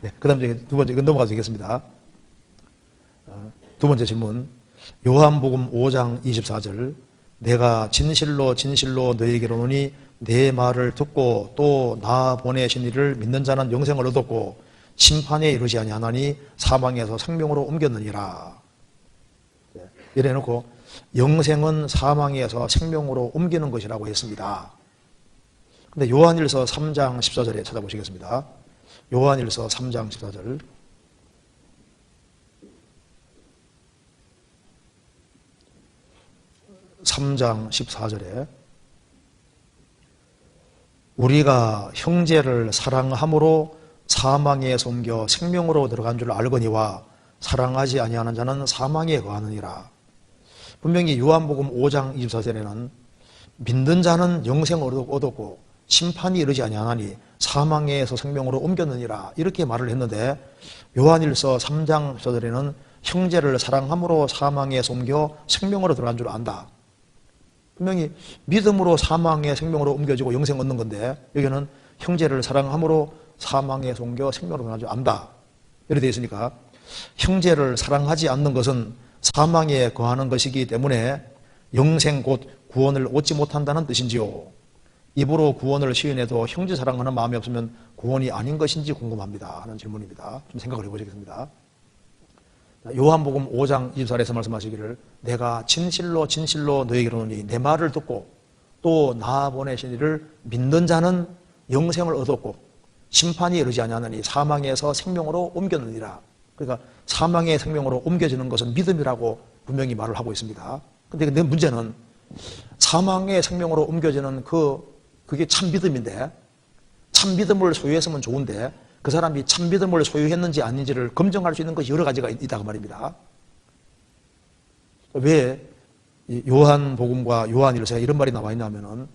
네, 그 다음 두 번째, 이건 넘어가도 되겠습니다. 두 번째 질문. 요한복음 5장 24절. 내가 진실로 진실로 너희에게로 오노니 내 말을 듣고 또 나 보내신 이를 믿는 자는 영생을 얻었고 심판에 이르지 아니하나니 사망에서 생명으로 옮겼느니라. 네, 이래 놓고 영생은 사망에서 생명으로 옮기는 것이라고 했습니다. 근데 요한일서 3장 14절에 찾아보시겠습니다. 요한일서 3장 14절. (3장 14절에) 우리가 형제를 사랑함으로 사망에서 옮겨 생명으로 들어간 줄 알거니와 사랑하지 아니하는 자는 사망에 거하느니라. 분명히 요한복음 5장 24절에는 믿는 자는 영생을 얻었고 심판이 이르지 아니하나니 사망에서 생명으로 옮겼느니라 이렇게 말을 했는데, 요한일서 3장 14절에는 형제를 사랑함으로 사망에서 옮겨 생명으로 들어간 줄 안다. 분명히 믿음으로 사망의 생명으로 옮겨지고 영생 얻는 건데, 여기는 형제를 사랑함으로 사망에서 옮겨 생명으로 들어간 줄 안다 이렇게 되어 있으니까, 형제를 사랑하지 않는 것은 사망에 거하는 것이기 때문에 영생 곧 구원을 얻지 못한다는 뜻인지요, 입으로 구원을 시인해도 형제 사랑하는 마음이 없으면 구원이 아닌 것인지 궁금합니다 하는 질문입니다. 좀 생각을 해보시겠습니다. 요한복음 5장 24절에서 말씀하시기를 내가 진실로 진실로 너희에게로 오노니 내 말을 듣고 또 나 보내신 이를 믿는 자는 영생을 얻었고 심판이 이르지 아니하나니 사망에서 생명으로 옮겼느니라. 그러니까 사망의 생명으로 옮겨지는 것은 믿음이라고 분명히 말을 하고 있습니다. 근데 문제는 사망의 생명으로 옮겨지는 그게 참 믿음인데, 참 믿음을 소유했으면 좋은데 그 사람이 참 믿음을 소유했는지 아닌지를 검증할 수 있는 것이 여러 가지가 있다고 말입니다. 왜 요한복음과 요한일서에 이런 말이 나와 있냐면은,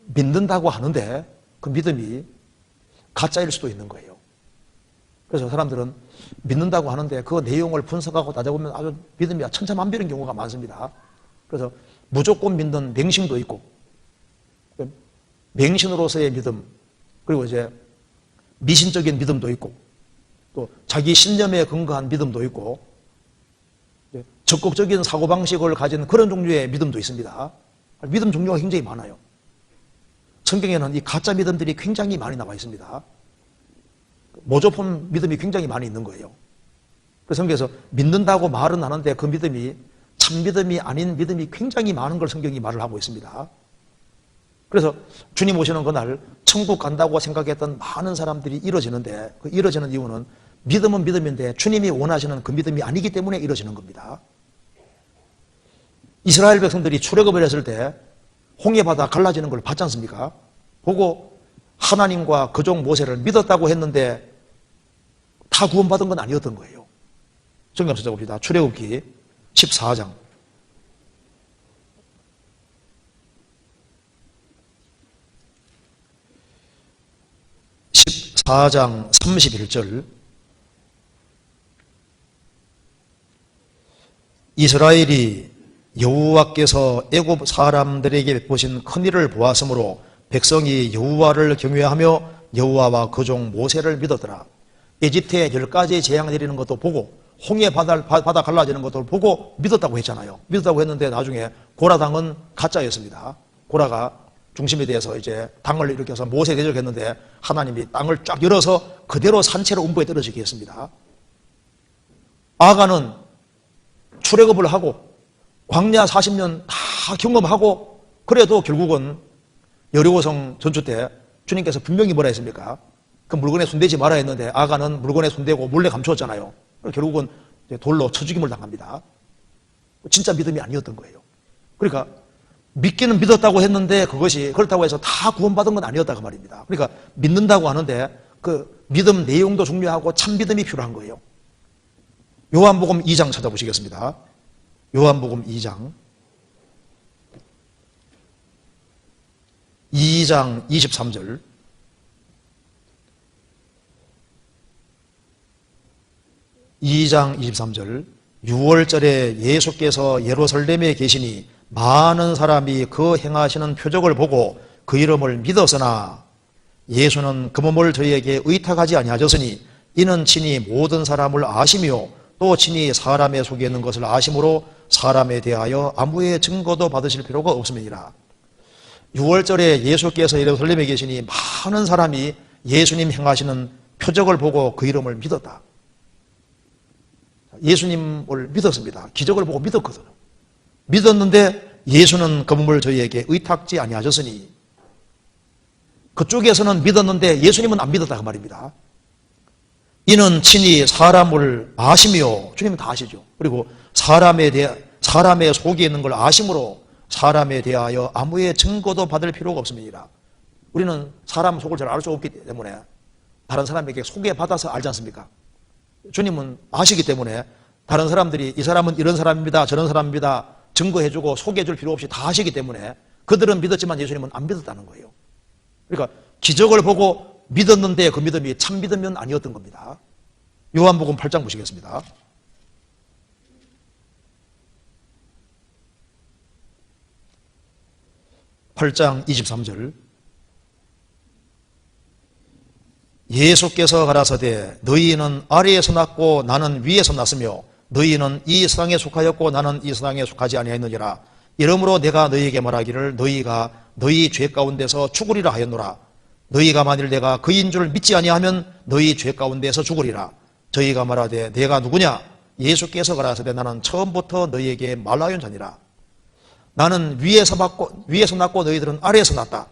믿는다고 하는데 그 믿음이 가짜일 수도 있는 거예요. 그래서 사람들은 믿는다고 하는데 그 내용을 분석하고 따져보면 아주 믿음이 천차만별인 경우가 많습니다. 그래서 무조건 믿는 맹신도 있고, 맹신으로서의 믿음, 그리고 이제 미신적인 믿음도 있고, 또 자기 신념에 근거한 믿음도 있고, 적극적인 사고방식을 가진 그런 종류의 믿음도 있습니다. 믿음 종류가 굉장히 많아요. 성경에는 이 가짜 믿음들이 굉장히 많이 나와 있습니다. 모조품 믿음이 굉장히 많이 있는 거예요. 그래서 성경에서 믿는다고 말은 하는데 그 믿음이 참 믿음이 아닌 믿음이 굉장히 많은 걸 성경이 말을 하고 있습니다. 그래서 주님 오시는 그날 천국 간다고 생각했던 많은 사람들이 이루어지는데, 그 이루어지는 이유는 믿음은 믿음인데 주님이 원하시는 그 믿음이 아니기 때문에 이루어지는 겁니다. 이스라엘 백성들이 출애굽을 했을 때 홍해바다 갈라지는 걸 봤지 않습니까? 보고 하나님과 그종 모세를 믿었다고 했는데 다 구원받은 건 아니었던 거예요. 성경 찾아봅시다. 출애굽기 14장 14장 31절. 이스라엘이 여호와께서 애굽 사람들에게 베푸신 큰 일을 보았으므로 백성이 여호와를 경외하며 여호와와 그 종 모세를 믿었더라. 에집트에 10가지 재앙 내리는 것도 보고 홍해 바다 갈라지는 것도 보고 믿었다고 했잖아요. 믿었다고 했는데 나중에 고라당은 가짜였습니다. 고라가 중심에 대해서 이제 당을 일으켜서 모세 대적했는데 하나님이 땅을 쫙 열어서 그대로 산채로 음부에 떨어지게 했습니다. 아가는 출애굽을 하고 광야 40년 다 경험하고 그래도 결국은 여리고성 전투 때 주님께서 분명히 뭐라 했습니까? 그 물건에 손대지 말아야 했는데 아가는 물건에 손대고 몰래 감추었잖아요. 결국은 돌로 쳐 죽임을 당합니다. 진짜 믿음이 아니었던 거예요. 그러니까 믿기는 믿었다고 했는데 그것이 그렇다고 해서 다 구원받은 건 아니었다고 말입니다. 그러니까 믿는다고 하는데 그 믿음 내용도 중요하고 참 믿음이 필요한 거예요. 요한복음 2장 찾아보시겠습니다. 요한복음 2장 23절. (2장 23절) 6월절에 예수께서 예루살렘에 계시니 많은 사람이 그 행하시는 표적을 보고 그 이름을 믿었으나 예수는 그 몸을 저희에게 의탁하지 아니하셨으니 이는 친히 모든 사람을 아시며 또 친히 사람의 속에 있는 것을 아심으로 사람에 대하여 아무의 증거도 받으실 필요가 없음이니라. 6월절에 예수께서 예루살렘에 계시니 많은 사람이 예수님 행하시는 표적을 보고 그 이름을 믿었다. 예수님을 믿었습니다. 기적을 보고 믿었거든요. 믿었는데 예수는 그 몸을 저희에게 의탁지 아니하셨으니, 그쪽에서는 믿었는데 예수님은 안 믿었다 그 말입니다. 이는 친히 사람을 아시며, 주님은 다 아시죠. 그리고 사람의 속에 있는 걸 아심으로 사람에 대하여 아무의 증거도 받을 필요가 없음이니라. 우리는 사람 속을 잘 알 수 없기 때문에 다른 사람에게 소개받아서 알지 않습니까? 주님은 아시기 때문에 다른 사람들이 이 사람은 이런 사람입니다, 저런 사람입니다 증거해주고 소개해줄 필요 없이 다 아시기 때문에 그들은 믿었지만 예수님은 안 믿었다는 거예요. 그러니까 기적을 보고 믿었는데 그 믿음이 참 믿으면 아니었던 겁니다. 요한복음 8장 보시겠습니다. (8장 23절) 예수께서 가라사대 너희는 아래에서 났고 나는 위에서 났으며 너희는 이 세상에 속하였고 나는 이 세상에 속하지 아니하였느니라. 이러므로 내가 너희에게 말하기를 너희가 너희 죄 가운데서 죽으리라 하였노라. 너희가 만일 내가 그인 줄 믿지 아니하면 너희 죄 가운데서 죽으리라. 저희가 말하되 내가 누구냐? 예수께서 가라사대 나는 처음부터 너희에게 말하였 자니라. 나는 위에서 났고 너희들은 아래에서 났다.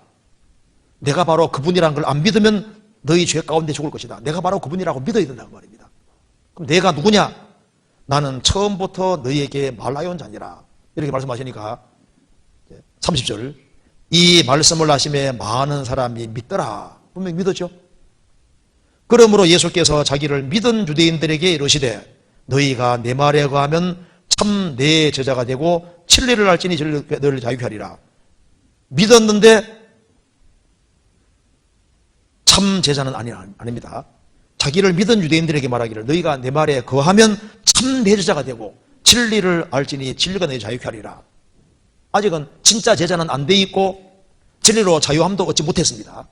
내가 바로 그분이라는 걸 안 믿으면 너희 죄 가운데 죽을 것이다. 내가 바로 그분이라고 믿어야 된다고 말입니다. 그럼 내가 누구냐? 나는 처음부터 너희에게 말하였 자니라. 이렇게 말씀하시니까 30절 이 말씀을 하심에 많은 사람이 믿더라. 분명히 믿었죠. 그러므로 예수께서 자기를 믿은 유대인들에게 이르시되 너희가 내 말에 거하면 참 내 제자가 되고 진리를 알지니 너희를 자유케 하리라. 믿었는데 참 제자는 아닙니다. 자기를 믿은 유대인들에게 말하기를 너희가 내 말에 거하면 참 내 제자가 되고 진리를 알지니 진리가 너희 자유케 하리라. 아직은 진짜 제자는 안 돼 있고 진리로 자유함도 얻지 못했습니다.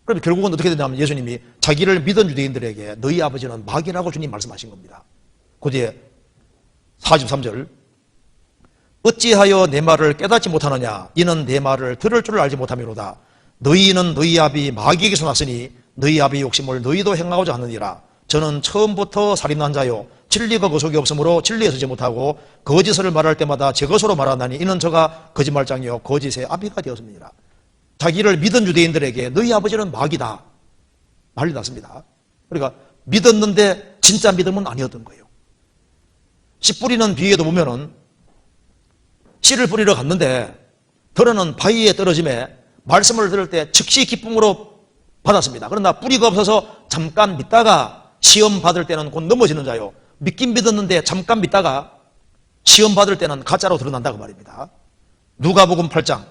그럼 결국은 어떻게 되냐면 예수님이 자기를 믿은 유대인들에게 너희 아버지는 마귀라고 주님 말씀하신 겁니다. 그 뒤에 43절 어찌하여 내 말을 깨닫지 못하느냐? 이는 내 말을 들을 줄을 알지 못함이로다. 너희는 너희 아비 마귀에게서 났으니 너희 아비 욕심을 너희도 행하고자 하느니라. 저는 처음부터 살인한 자요 진리가 그 속에 없으므로 진리에 서지 못하고 거짓을 말할 때마다 제 것으로 말하나니 이는 저가 거짓말장이요 거짓의 아비가 되었습니다. 자기를 믿은 유대인들에게 너희 아버지는 마귀다 난리 났습니다. 그러니까 믿었는데 진짜 믿음은 아니었던 거예요. 씨 뿌리는 뒤에도 보면은 씨를 뿌리러 갔는데 더러는 바위에 떨어짐에 말씀을 들을 때 즉시 기쁨으로 받았습니다. 그러나 뿌리가 없어서 잠깐 믿다가 시험 받을 때는 곧 넘어지는 자요. 믿긴 믿었는데 잠깐 믿다가 시험 받을 때는 가짜로 드러난다고 말입니다. 누가복음 8장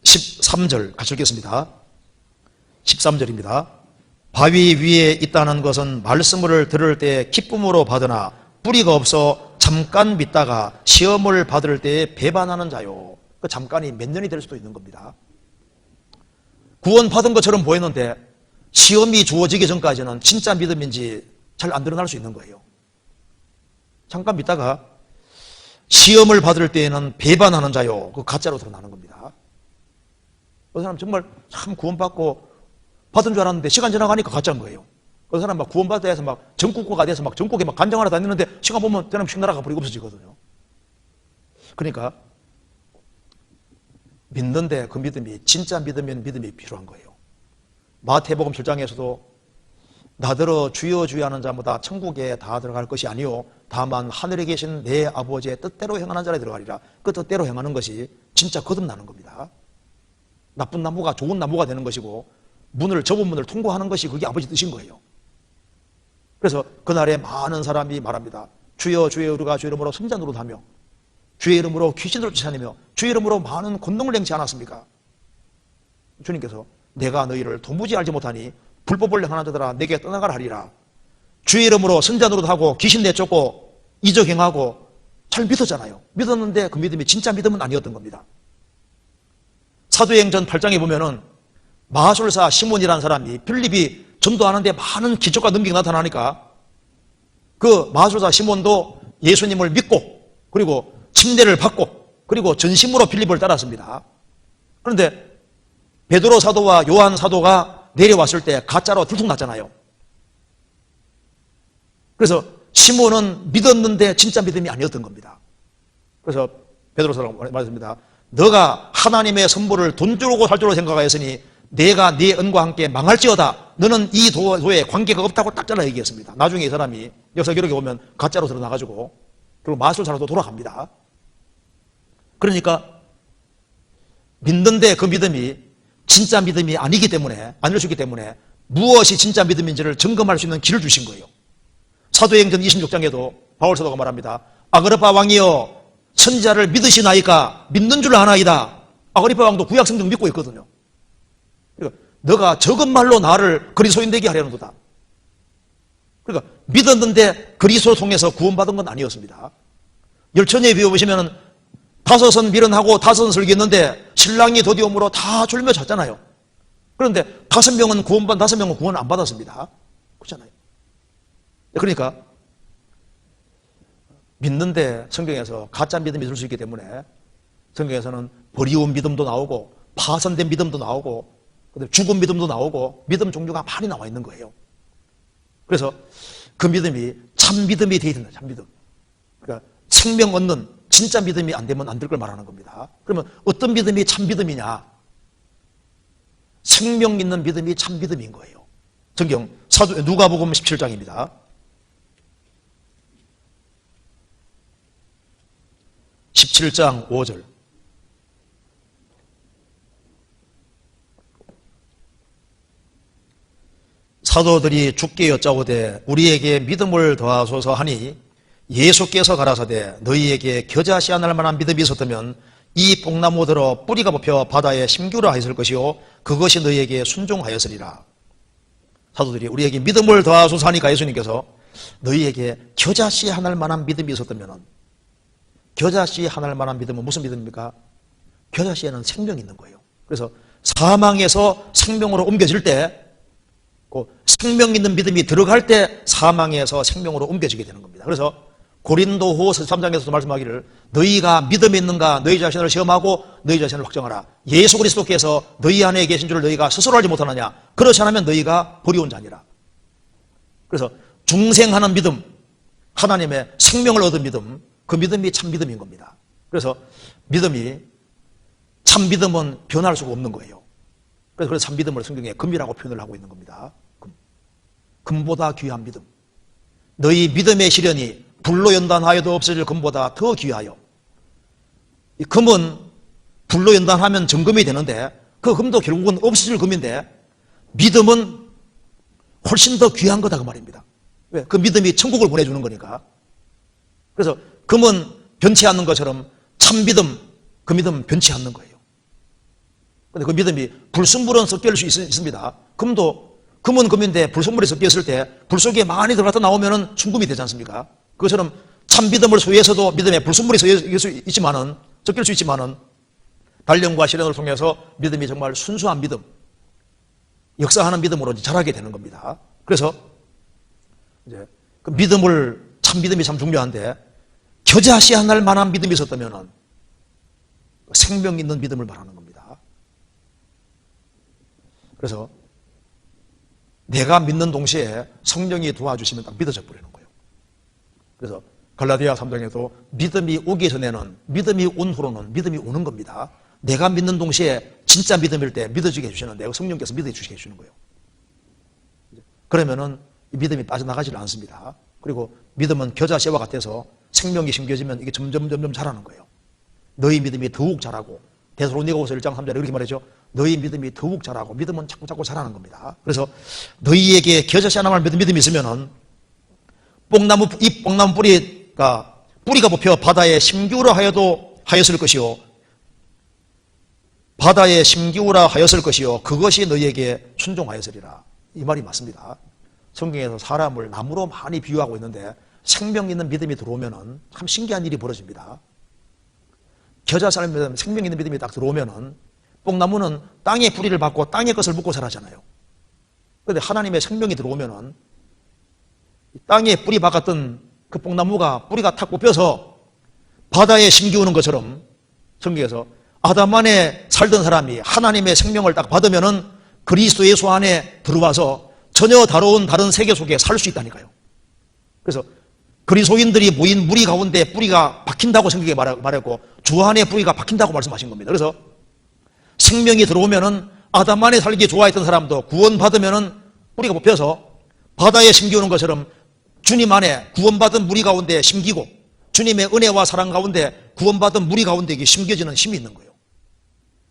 13절 같이 읽겠습니다. 13절입니다. 바위 위에 있다는 것은 말씀을 들을 때 기쁨으로 받으나 뿌리가 없어 잠깐 믿다가 시험을 받을 때에 배반하는 자요. 그 잠깐이 몇 년이 될 수도 있는 겁니다. 구원 받은 것처럼 보였는데 시험이 주어지기 전까지는 진짜 믿음인지 잘 안 드러날 수 있는 거예요. 잠깐 믿다가 시험을 받을 때에는 배반하는 자요. 그 가짜로 드러나는 겁니다. 그 사람 정말 참 구원받고 받은 줄 알았는데 시간 지나가니까 가짜인 거예요. 그 사람 막 구원받아 해서 막 전국구가 돼서 막 전국에 막 간장하러 다니는데 시간 보면 그냥 휙 날아가 버리고 없어지거든요. 그러니까 믿는데 그 믿음이 진짜 믿으면 믿음이 필요한 거예요. 마태복음 7장에서도 나더러 주여 주여 하는 자마다 천국에 다 들어갈 것이 아니요 다만 하늘에 계신 내 아버지의 뜻대로 행하는 자라 들어가리라. 그 뜻대로 행하는 것이 진짜 거듭나는 겁니다. 나쁜 나무가 좋은 나무가 되는 것이고 좁은 문을 통과하는 것이 그게 아버지 뜻인 거예요. 그래서 그날에 많은 사람이 말합니다. 주여 주의 우리가 주의 이름으로 성자 노릇하며 주의 이름으로 귀신들을 쫓아내며 주의 이름으로 많은 권능을 행치 않았습니까? 주님께서 내가 너희를 도무지 알지 못하니 불법을 행하는 자들아 내게 떠나가라 하리라. 주의 이름으로 성자 노릇하고 귀신 내쫓고 이적 행하고 잘 믿었잖아요. 믿었는데 그 믿음이 진짜 믿음은 아니었던 겁니다. 사도행전 8장에 보면은 마술사 시몬이라는 사람이 빌립이 전도하는데 많은 기적과 능력이 나타나니까 그 마술사 시몬도 예수님을 믿고 그리고 침례를 받고 그리고 전심으로 빌립을 따랐습니다. 그런데 베드로 사도와 요한 사도가 내려왔을 때 가짜로 들통났잖아요. 그래서 시몬은 믿었는데 진짜 믿음이 아니었던 겁니다. 그래서 베드로 사도가 말했습니다. 너가 하나님의 선물을 돈 주고 살 줄로 생각하였으니 내가 네恩과 함께 망할지어다. 너는 이 도에 관계가 없다고 딱 잘라 얘기했습니다. 나중에 이 사람이 역사 기록에 보면 가짜로 드러나가지고 그리고 마술사로 돌아갑니다. 그러니까 믿는데 그 믿음이 진짜 믿음이 아니기 때문에 아닐 수 있기 때문에 무엇이 진짜 믿음인지를 점검할 수 있는 길을 주신 거예요. 사도행전 26장에도 바울 사도가 말합니다. 아그리파 왕이여 선지자를 믿으시나이까 믿는 줄 아나이다. 아그리파 왕도 구약 성경 믿고 있거든요. 그러니까 너가 적은 말로 나를 그리스도인 되게 하려는도다. 그러니까 믿었는데 그리스도를 통해서 구원받은 건 아니었습니다. 열천에 비워보시면 5선 미련하고 5선 설계했는데 신랑이 더디옴으로 다 졸며 잤잖아요. 그런데 5명은 구원받 5명은 구원 안 받았습니다. 그렇잖아요. 그러니까 믿는데 성경에서 가짜 믿음이 있을 수 있기 때문에 성경에서는 버리운 믿음도 나오고 파손된 믿음도 나오고 죽은 믿음도 나오고 믿음 종류가 많이 나와 있는 거예요. 그래서 그 믿음이 참 믿음이 되어야 된다. 참 믿음. 그러니까 생명 얻는 진짜 믿음이 안 되면 안 될 걸 말하는 겁니다. 그러면 어떤 믿음이 참 믿음이냐? 생명 있는 믿음이 참 믿음인 거예요. 성경 누가복음 17장입니다. 17장 5절. 사도들이 주께 여짜오되 우리에게 믿음을 더하소서 하니 예수께서 가라사대 너희에게 겨자씨 하나 만한 믿음이 있었다면 이 뽕나무들어 뿌리가 뽑혀 바다에 심기로 하였을 것이요 그것이 너희에게 순종하였으리라. 사도들이 우리에게 믿음을 더하소서 하니까 예수님께서 너희에게 겨자씨 하나 만한 믿음이 있었다면 겨자씨 하나 만한 믿음은 무슨 믿음입니까? 겨자씨에는 생명이 있는 거예요. 그래서 사망에서 생명으로 옮겨질 때 생명 있는 믿음이 들어갈 때 사망에서 생명으로 옮겨지게 되는 겁니다. 그래서 고린도후서 3장에서도 말씀하기를 너희가 믿음이 있는가 너희 자신을 시험하고 너희 자신을 확정하라. 예수 그리스도께서 너희 안에 계신 줄 너희가 스스로 알지 못하느냐. 그렇지 않으면 너희가 버리운 자니라. 그래서 중생하는 믿음, 하나님의 생명을 얻은 믿음, 그 믿음이 참 믿음인 겁니다. 그래서 믿음이 참 믿음은 변할 수가 없는 거예요. 그래서 참 믿음을 성경에 금이라고 표현을 하고 있는 겁니다. 금보다 귀한 믿음. 너희 믿음의 시련이 불로 연단하여도 없어질 금보다 더 귀하여. 이 금은 불로 연단하면 정금이 되는데 그 금도 결국은 없어질 금인데 믿음은 훨씬 더 귀한 거다 그 말입니다. 왜? 그 믿음이 천국을 보내주는 거니까. 그래서 금은 변치 않는 것처럼 참 믿음, 그 믿음은 변치 않는 거예요. 근데 그 믿음이 불순물은 섞일 수 있습니다. 금은 금인데 불순물이 섞였을 때 불 속에 많이 들어갔다 나오면은 순금이 되지 않습니까? 그것처럼 참 믿음을 소유해서도 믿음에 불순물이 섞일 수 있지만은 단련과 시련을 통해서 믿음이 정말 순수한 믿음, 역사하는 믿음으로 자라게 되는 겁니다. 그래서 이제 그 참 믿음이 참 중요한데 겨자씨 한 알 만한 믿음이 있었다면은 생명 있는 믿음을 말하는 겁니다. 그래서 내가 믿는 동시에 성령이 도와주시면 딱 믿어져 버리는 거예요. 그래서 갈라디아 3장에도 믿음이 오기 전에는 믿음이 온 후로는 믿음이 오는 겁니다. 내가 믿는 동시에 진짜 믿음일 때 믿어지게 해주시는데 성령께서 믿어주시게 해주는 거예요. 그러면은 이 믿음이 빠져나가질 않습니다. 그리고 믿음은 겨자씨와 같아서 생명이 심겨지면 이게 점점 자라는 거예요. 너희 믿음이 더욱 자라고 데살로니가후서 1장 3절에 이렇게 말하죠. 너희 믿음이 더욱 자라고 믿음은 자꾸 자라는 겁니다. 그래서 너희에게 겨자씨 하나만 믿음이 있으면은 이 뽕나무 뿌리가 뽑혀 바다에 심기우라 하였을 것이요 바다에 심기우라 하였을 것이요 그것이 너희에게 순종하였으리라. 이 말이 맞습니다. 성경에서 사람을 나무로 많이 비유하고 있는데 생명 있는 믿음이 들어오면은 참 신기한 일이 벌어집니다. 겨자 삶에 생명 있는 믿음이 딱 들어오면은 뽕나무는 땅의 뿌리를 받고 땅의 것을 묻고 자라잖아요. 그런데 하나님의 생명이 들어오면은 땅에 뿌리 박았던 그 뽕나무가 뿌리가 탁 뽑혀서 바다에 심기우는 것처럼 성경에서 아담 안에 살던 사람이 하나님의 생명을 딱 받으면은 그리스도 예수 안에 들어와서 전혀 다른 세계 속에 살 수 있다니까요. 그래서 그리스도인들이 모인 무리 가운데 뿌리가 박힌다고 성경에 말했고 주 안에 뿌리가 박힌다고 말씀하신 겁니다. 그래서 생명이 들어오면은 아담 안에 살기 좋아했던 사람도 구원받으면은 뿌리가 뽑혀서 바다에 심기우는 것처럼 주님 안에 구원받은 무리 가운데 심기고 주님의 은혜와 사랑 가운데 구원받은 무리 가운데 심겨지는 힘이 있는 거예요.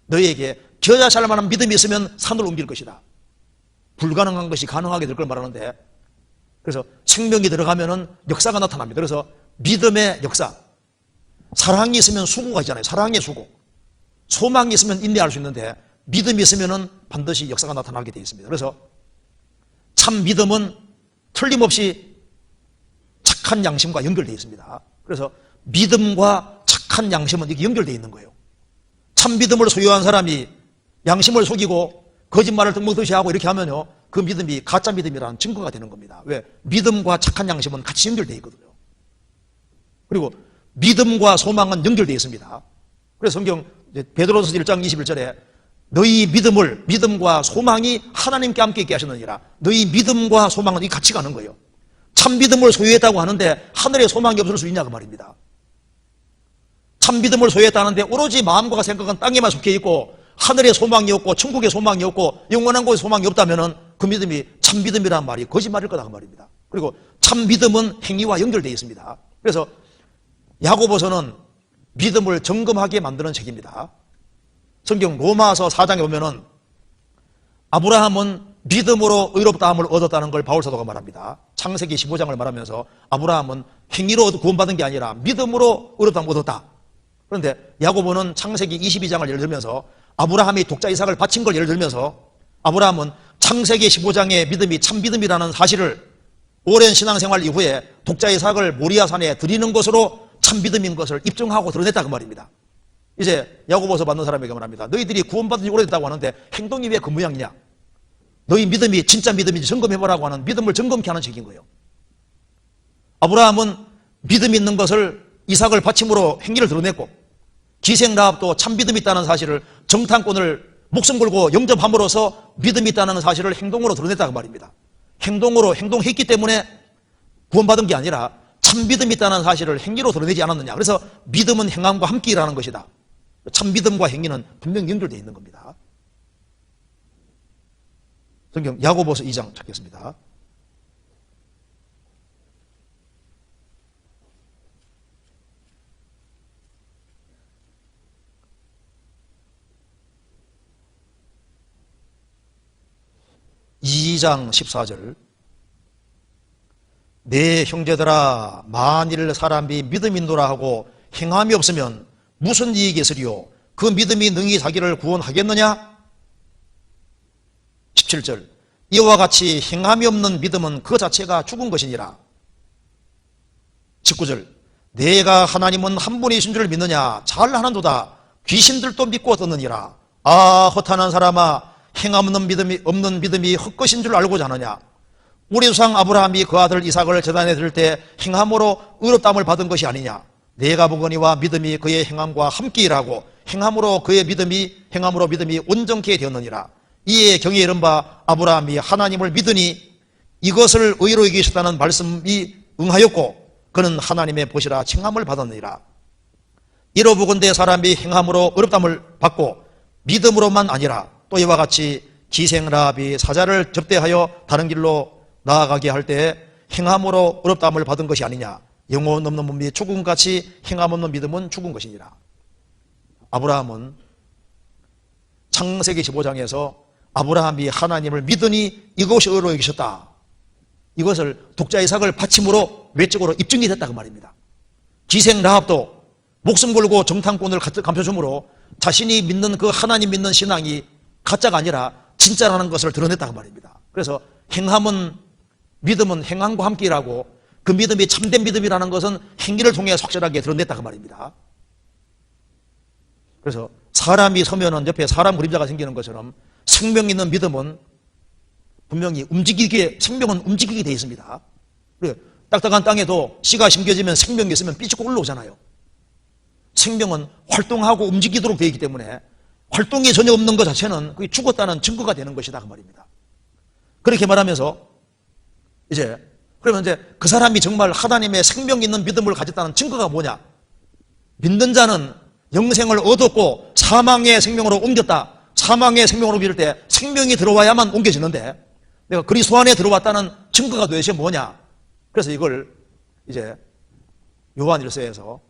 너희에게 겨자 잘 만한 믿음이 있으면 산을 옮길 것이다. 불가능한 것이 가능하게 될 걸 말하는데, 그래서 생명이 들어가면은 역사가 나타납니다. 그래서 믿음의 역사, 사랑이 있으면 수고가 있잖아요. 사랑의 수고. 소망이 있으면 인내할 수 있는데 믿음이 있으면은 반드시 역사가 나타나게 되어 있습니다. 그래서 참 믿음은 틀림없이 착한 양심과 연결되어 있습니다. 그래서 믿음과 착한 양심은 이게 연결되어 있는 거예요. 참 믿음을 소유한 사람이 양심을 속이고 거짓말을 득먹듯이 하고 이렇게 하면요, 그 믿음이 가짜 믿음이라는 증거가 되는 겁니다. 왜? 믿음과 착한 양심은 같이 연결되어 있거든요. 그리고 믿음과 소망은 연결되어 있습니다. 그래서 성경 베드로서 1장 21절에 너희 믿음과 소망이 하나님께 함께 있게 하셨느니라. 너희 믿음과 소망은 이 같이 가는 거예요. 참 믿음을 소유했다고 하는데 하늘에 소망이 없을 수 있냐 그 말입니다. 참 믿음을 소유했다는데 오로지 마음과 생각은 땅에만 속해 있고 하늘에 소망이 없고 천국에 소망이 없고 영원한 곳에 소망이 없다면은 그 믿음이 참 믿음이라는 말이 거짓말일 거다 그 말입니다. 그리고 참 믿음은 행위와 연결되어 있습니다. 그래서 야고보서는 믿음을 점검하게 만드는 책입니다. 성경 로마서 4장에 보면은 아브라함은 믿음으로 의롭다함을 얻었다는 걸 바울 사도가 말합니다. 창세기 15장을 말하면서 아브라함은 행위로 구원받은 게 아니라 믿음으로 의롭다함을 얻었다. 그런데 야고보는 창세기 22장을 예를 들면서 아브라함이 독자 이삭을 바친 걸 예를 들면서 아브라함은 창세기 15장의 믿음이 참 믿음이라는 사실을 오랜 신앙생활 이후에 독자 이삭을 모리아산에 드리는 것으로 참 믿음인 것을 입증하고 드러냈다 그 말입니다. 이제 야고보서 받는 사람에게 말합니다. 너희들이 구원받은 지 오래됐다고 하는데 행동이 왜 그 모양이냐? 너희 믿음이 진짜 믿음인지 점검해보라고 하는 믿음을 점검케 하는 책인 거예요. 아브라함은 믿음 있는 것을 이삭을 바침으로 행위를 드러냈고 기생 라합도 참 믿음이 있다는 사실을 정탐꾼을 목숨 걸고 영접함으로써 믿음이 있다는 사실을 행동으로 드러냈다고 말입니다. 행동으로 행동했기 때문에 구원받은 게 아니라 참 믿음이 있다는 사실을 행위로 드러내지 않았느냐. 그래서 믿음은 행함과 함께 일하는 것이다. 참 믿음과 행위는 분명히 연결되어 있는 겁니다. 성경 야고보서 2장 찾겠습니다. (2장 14절) 내 형제들아 만일 사람이 믿음인도라 하고 행함이 없으면 무슨 이익이 있으리요? 그 믿음이 능히 자기를 구원하겠느냐? 17절 이와 같이 행함이 없는 믿음은 그 자체가 죽은 것이니라. 19절 내가 하나님은 한 분이신 줄 믿느냐? 잘하는도다. 귀신들도 믿고 듣느니라. 아 허탄한 사람아 행함 없는 믿음이 헛것인 줄 알고 자느냐? 우리 조상 아브라함이 그 아들 이삭을 제단에 드릴 때 행함으로 의롭다함을 받은 것이 아니냐? 내가 보거니와 믿음이 그의 행함과 함께 일하고 행함으로 믿음이 온전케 되었느니라. 이에 경에 이른 바 아브라함이 하나님을 믿으니 이것을 의로 여기셨다는 말씀이 응하였고 그는 하나님의 보시라 칭함을 받았느니라. 이로 보건대 사람이 행함으로 의롭다함을 받고 믿음으로만 아니라 또 이와 같이 기생 라합이 사자를 접대하여 다른 길로 나아가게 할 때 행함으로 의롭다함을 받은 것이 아니냐. 영혼 없는 몸이 죽음같이 행함 없는 믿음은 죽은 것이니라. 아브라함은 창세기 15장에서 아브라함이 하나님을 믿으니 이것이 의로 여기셨다. 이것을 독자 이삭을 바침으로 외적으로 입증이 됐다 그 말입니다. 기생 라합도 목숨 걸고 정탐꾼을 감춰줌으로 자신이 믿는 그 하나님 믿는 신앙이 가짜가 아니라 진짜라는 것을 드러냈다 그 말입니다. 그래서 믿음은 행함과 함께 일하고 그 믿음이 참된 믿음이라는 것은 행위를 통해 확실하게 드러냈다 그 말입니다. 그래서 사람이 서면은 옆에 사람 그림자가 생기는 것처럼 생명 있는 믿음은 분명히 생명은 움직이게 되어 있습니다. 딱딱한 땅에도 씨가 심겨지면 생명이 있으면 삐죽고 올라오잖아요. 생명은 활동하고 움직이도록 되어 있기 때문에 활동이 전혀 없는 것 자체는 그게 죽었다는 증거가 되는 것이다 그 말입니다. 그렇게 말하면서 그러면 이제 그 사람이 정말 하나님의 생명 있는 믿음을 가졌다는 증거가 뭐냐? 믿는 자는 영생을 얻었고 사망의 생명으로 옮겼다. 사망의 생명으로 옮길 때 생명이 들어와야만 옮겨지는데 내가 그리스도 안에 들어왔다는 증거가 도대체 뭐냐? 그래서 이걸 이제 요한일서에서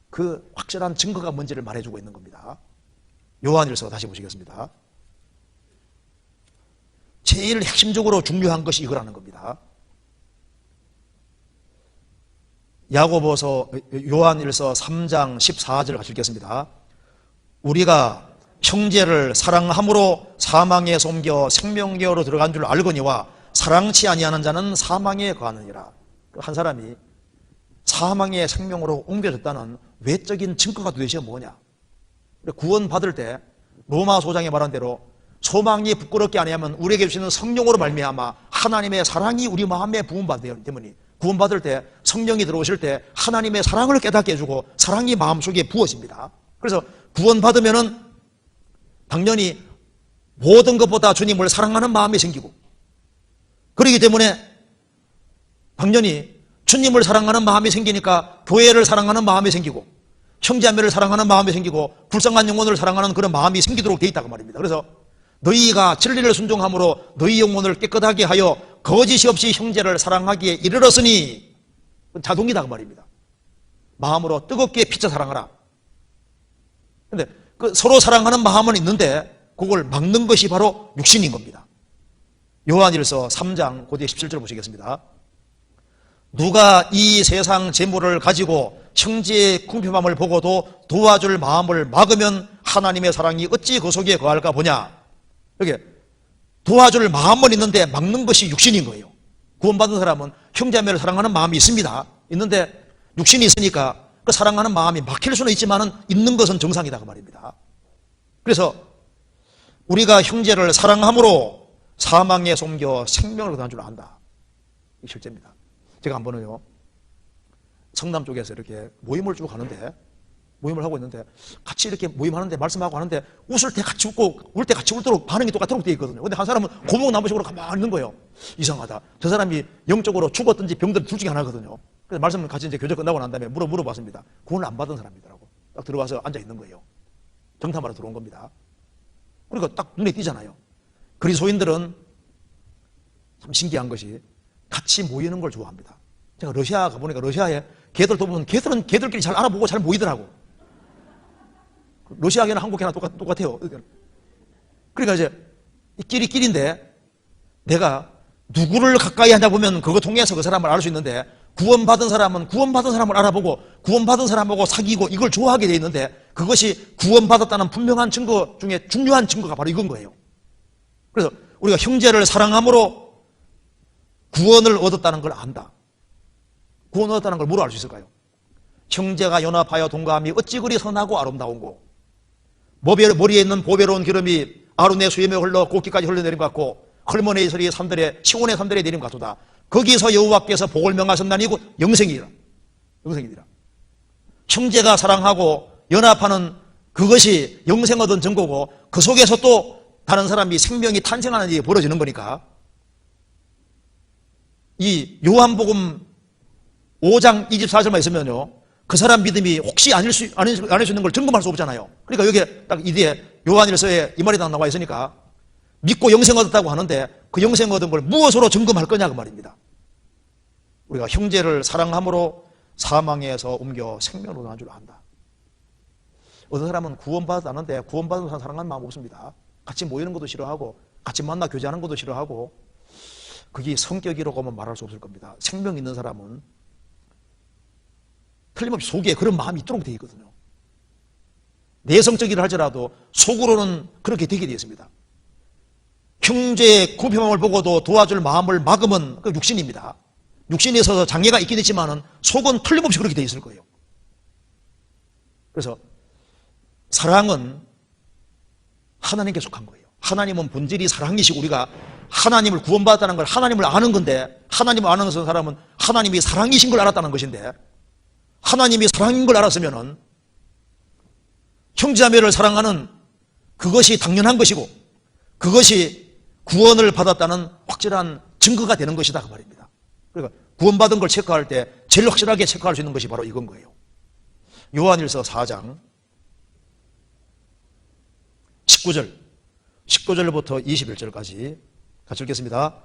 그 확실한 증거가 뭔지를 말해주고 있는 겁니다. 요한일서 다시 보시겠습니다. 제일 핵심적으로 중요한 것이 이거라는 겁니다. 야고보서 요한일서 3장 14절을 같이 읽겠습니다. 우리가 형제를 사랑함으로 사망에서 옮겨 생명계로 들어간 줄 알거니와 사랑치 아니하는 자는 사망에 거하느니라. 한 사람이 사망의 생명으로 옮겨졌다는 외적인 증거가 도대체 뭐냐? 구원받을 때 로마 소장이 말한 대로 소망이 부끄럽게 아니하면 우리에게 주시는 성령으로 말미암아 하나님의 사랑이 우리 마음에 부음받기 때문에 구원받을 때 성령이 들어오실 때 하나님의 사랑을 깨닫게 해주고 사랑이 마음속에 부어집니다. 그래서 구원받으면은 당연히 모든 것보다 주님을 사랑하는 마음이 생기고 그렇기 때문에 당연히 주님을 사랑하는 마음이 생기니까 교회를 사랑하는 마음이 생기고 형제자매를 사랑하는 마음이 생기고 불쌍한 영혼을 사랑하는 그런 마음이 생기도록 되어 있다고 말입니다. 그래서 너희가 진리를 순종함으로 너희 영혼을 깨끗하게 하여 거짓이 없이 형제를 사랑하기에 이르렀으니 자동이다 그 말입니다. 마음으로 뜨겁게 피쳐 사랑하라. 근데 그 서로 사랑하는 마음은 있는데 그걸 막는 것이 바로 육신인 겁니다. 요한일서 3장 그 뒤에 17절 보시겠습니다. 누가 이 세상 재물을 가지고 형제의 궁핍함을 보고도 도와줄 마음을 막으면 하나님의 사랑이 어찌 그 속에 거할까 보냐. 이렇게 도와줄 마음은 있는데 막는 것이 육신인 거예요. 구원받은 사람은 형제자매를 사랑하는 마음이 있습니다. 있는데 육신이 있으니까 그 사랑하는 마음이 막힐 수는 있지만은 있는 것은 정상이다 그 말입니다. 그래서 우리가 형제를 사랑함으로 사망에 옮겨 생명을 얻은 줄 안다. 이게 실제입니다. 제가 한 번은요 성남 쪽에서 이렇게 모임을 쭉 하는데 모임을 하고 있는데 같이 이렇게 모임하는데 말씀하고 하는데 웃을 때 같이 웃고 울 때 같이 울도록 반응이 똑같도록 되어 있거든요. 근데 한 사람은 고목나무식으로 가만히 있는 거예요. 이상하다. 저 사람이 영적으로 죽었든지 병든 둘 중에 하나거든요. 그래서 말씀을 같이 이제 교제 끝나고 난 다음에 물어봤습니다. 구원을 안 받은 사람이더라고. 딱 들어와서 앉아 있는 거예요. 정탐하러 들어온 겁니다. 그러니까 딱 눈에 띄잖아요. 그리스도인들은 참 신기한 것이 같이 모이는 걸 좋아합니다. 제가 러시아 가보니까 러시아에 걔들도 보면 걔들은 걔들끼리 잘 알아보고 잘 모이더라고. 러시아계나 한국계나 똑같아요. 그러니까 이제 끼리끼리인데 내가 누구를 가까이 하냐 보면 그거 통해서 그 사람을 알 수 있는데 구원받은 사람은 구원받은 사람을 알아보고 구원받은 사람하고 사귀고 이걸 좋아하게 돼 있는데 그것이 구원받았다는 분명한 증거 중에 중요한 증거가 바로 이건 거예요. 그래서 우리가 형제를 사랑함으로 구원을 얻었다는 걸 안다. 구원을 얻었다는 걸 뭐로 알 수 있을까요? 형제가 연합하여 동감이 어찌 그리 선하고 아름다운고 머리에 있는 보배로운 기름이 아론의 수염에 흘러 곡기까지 흘러내린 것 같고 헐몬의 이슬이 시온의 산들에 내린 것 같도다. 거기서 여호와께서 복을 명하셨나니 곧 영생이라. 영생이라. 형제가 사랑하고 연합하는 그것이 영생 얻은 증거고 그 속에서 또 다른 사람이 생명이 탄생하는 일이 벌어지는 거니까 이 요한복음 5장 24절만 있으면요 그 사람 믿음이 혹시 아닐 수 있는 걸 점검할 수 없잖아요. 그러니까 여기에 딱 이 뒤에 요한일서에 이 말이 딱 나와 있으니까 믿고 영생 얻었다고 하는데 그 영생 얻은 걸 무엇으로 점검할 거냐 그 말입니다. 우리가 형제를 사랑함으로 사망에서 옮겨 생명으로 나온 줄 안다. 어떤 사람은 구원받았다는데 구원받은 사람 사랑하는 마음 없습니다. 같이 모이는 것도 싫어하고 같이 만나 교제하는 것도 싫어하고 그게 성격이라고 하면 말할 수 없을 겁니다. 생명 있는 사람은 틀림없이 속에 그런 마음이 있도록 되어 있거든요. 내성적이라 할지라도 속으로는 그렇게 되게 되어 있습니다. 형제의 궁핍함을 보고도 도와줄 마음을 막으면 그 육신입니다. 육신에 있어서 장애가 있긴 있지만은 속은 틀림없이 그렇게 돼 있을 거예요. 그래서 사랑은 하나님께 속한 거예요. 하나님은 본질이 사랑이시고 우리가 하나님을 구원받았다는 걸 하나님을 아는 건데, 하나님을 아는 것은 사람은 하나님이 사랑이신 걸 알았다는 것인데, 하나님이 사랑인 걸 알았으면은 형제자매를 사랑하는 그것이 당연한 것이고 그것이 구원을 받았다는 확실한 증거가 되는 것이다 그 말입니다. 그러니까 구원받은 걸 체크할 때 제일 확실하게 체크할 수 있는 것이 바로 이건 거예요. 요한일서 4장 19절부터 21절까지 같이 읽겠습니다.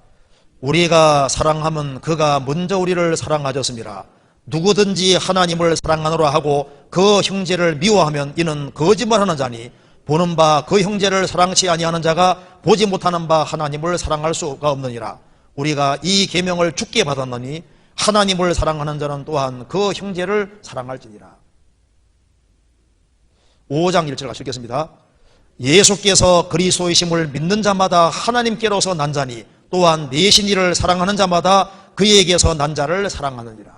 우리가 사랑하면 그가 먼저 우리를 사랑하셨습니다. 누구든지 하나님을 사랑하노라 하고 그 형제를 미워하면 이는 거짓말하는 자니 보는 바 그 형제를 사랑치 아니하는 자가 보지 못하는 바 하나님을 사랑할 수가 없느니라. 우리가 이 계명을 주께 받았느니 하나님을 사랑하는 자는 또한 그 형제를 사랑할지니라. 5장 1절 같이 읽겠습니다. 예수께서 그리스도이심을 믿는 자마다 하나님께로서 난 자니 또한 내신 이를 사랑하는 자마다 그에게서 난 자를 사랑하느니라.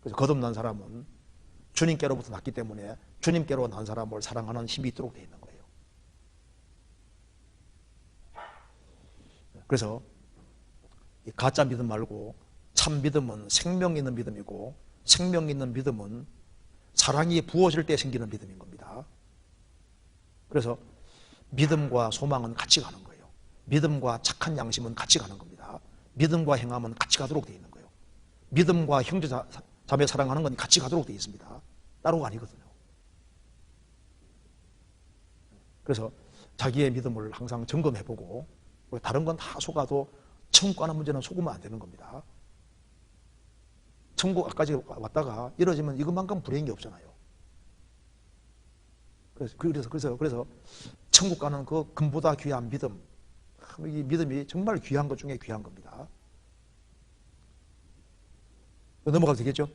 그래서 거듭난 사람은 주님께로부터 났기 때문에 주님께로 난 사람을 사랑하는 힘이 있도록 되어 있는 거예요. 그래서 이 가짜 믿음 말고 참 믿음은 생명 있는 믿음이고, 생명 있는 믿음은 사랑이 부어질 때 생기는 믿음인 겁니다. 그래서 믿음과 소망은 같이 가는 거예요. 믿음과 착한 양심은 같이 가는 겁니다. 믿음과 행함은 같이 가도록 되어 있는 거예요. 믿음과 형제 자매 사랑하는 건 같이 가도록 되어 있습니다. 따로가 아니거든요. 그래서 자기의 믿음을 항상 점검해보고, 다른 건 다 속아도 천국 가는 문제는 속으면 안 되는 겁니다. 천국까지 왔다가 이러지면 이것만큼 불행이 없잖아요. 그래서 천국 가는 그 금보다 귀한 믿음, 이 믿음이 정말 귀한 것 중에 귀한 겁니다. 넘어가도 되겠죠?